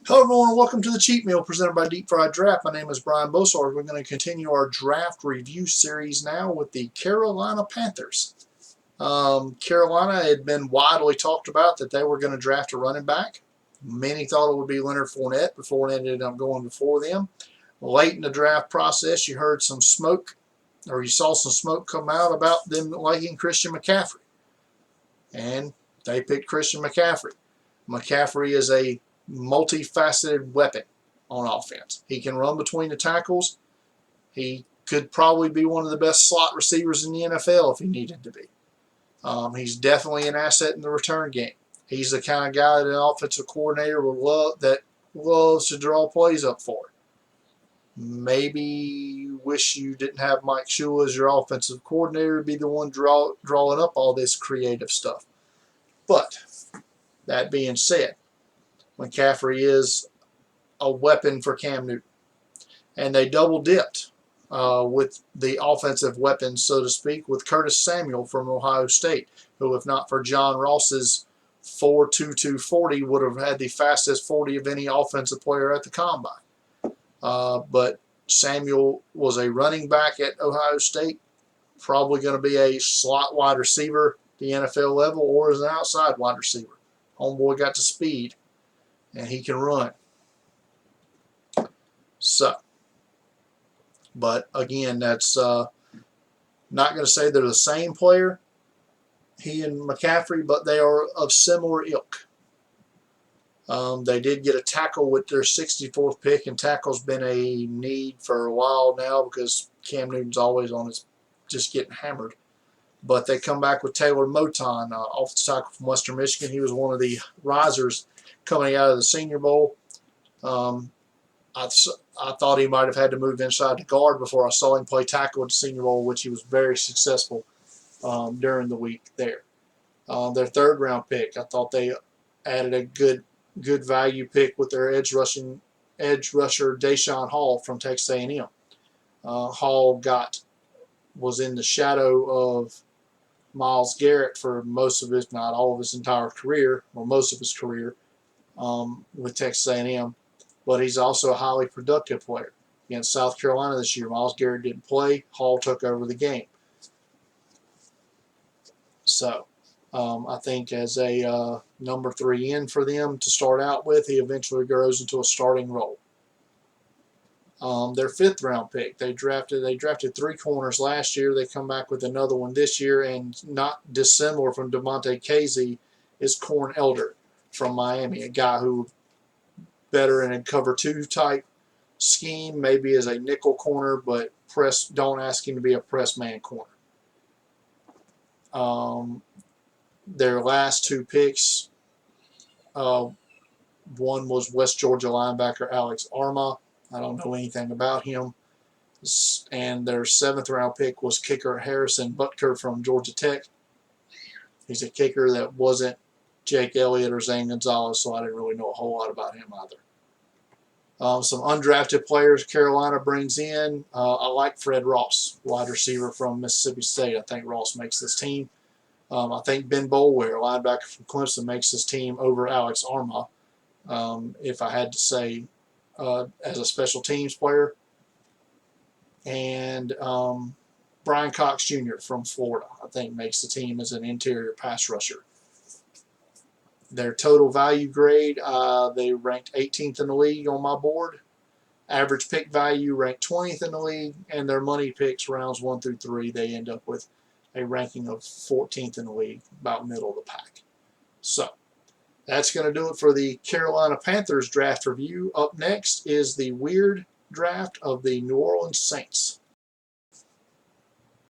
Hello everyone and welcome to the Cheat Meal presented by Deep Fried Draft. My name is Brian Bosarge. We're going to continue our draft review series now with the Carolina Panthers. Carolina had been widely talked about that they were going to draft a running back. Many thought it would be Leonard Fournette, but Fournette ended up going before them. Late in the draft process, you heard some smoke, or you saw some smoke come out about them liking Christian McCaffrey. And they picked Christian McCaffrey. McCaffrey is a multifaceted weapon on offense. He can run between the tackles. He could probably be one of the best slot receivers in the NFL if he needed to be. He's definitely an asset in the return game. He's the kind of guy that an offensive coordinator loves to draw plays up for. Maybe you wish you didn't have Mike Shula as your offensive coordinator to be the one drawing up all this creative stuff. But that being said, McCaffrey is a weapon for Cam Newton. And they double dipped with the offensive weapons, so to speak, with Curtis Samuel from Ohio State, who, if not for John Ross's 4.22 would have had the fastest 40 of any offensive player at the combine. But Samuel was a running back at Ohio State, probably going to be a slot wide receiver at the NFL level or as an outside wide receiver. Homeboy got to speed, and he can run. So, but again, that's not going to say they're the same player, he and McCaffrey, but they are of similar ilk. They did get a tackle with their 64th pick, and tackle's been a need for a while now because Cam Newton's always on his just getting hammered. But they come back with Taylor Moton, offensive tackle from Western Michigan. He was one of the risers coming out of the Senior Bowl. I thought he might have had to move inside the guard before I saw him play tackle at the Senior Bowl, which he was very successful during the week there. Their third round pick, I thought they added a good value pick with their edge rusher Deshaun Hall from Texas A&M. Hall was in the shadow of Myles Garrett for most of his, not all of his entire career, or most of his career with Texas A&M. But he's also a highly productive player. Against South Carolina this year, Myles Garrett didn't play. Hall took over the game. So I think as a number 3 in for them to start out with, he eventually grows into a starting role. Their 5th round pick, they drafted 3 corners last year. They come back with another one this year, and not dissimilar from Devontae Casey is Corn Elder from Miami, a guy who better in a cover 2 type scheme, maybe as a nickel corner, but don't ask him to be a press man corner. Their last 2 picks, one was West Georgia linebacker Alex Armah. I don't know anything about him. And their 7th round pick was kicker Harrison Butker from Georgia Tech. He's a kicker that wasn't Jake Elliott or Zane Gonzalez, so I didn't really know a whole lot about him either. Some undrafted players Carolina brings in. I like Fred Ross, wide receiver from Mississippi State. I think Ross makes this team. I think Ben Boulware, linebacker from Clemson, makes this team over Alex Armah, if I had to say, as a special teams player. And Brian Cox Jr. from Florida, I think, makes the team as an interior pass rusher. Their total value grade, they ranked 18th in the league on my board. Average pick value ranked 20th in the league, and their money picks rounds 1 through 3, they end up with a ranking of 14th in the league, about middle of the pack. So that's going to do it for the Carolina Panthers draft review. Up next is the weird draft of the New Orleans Saints.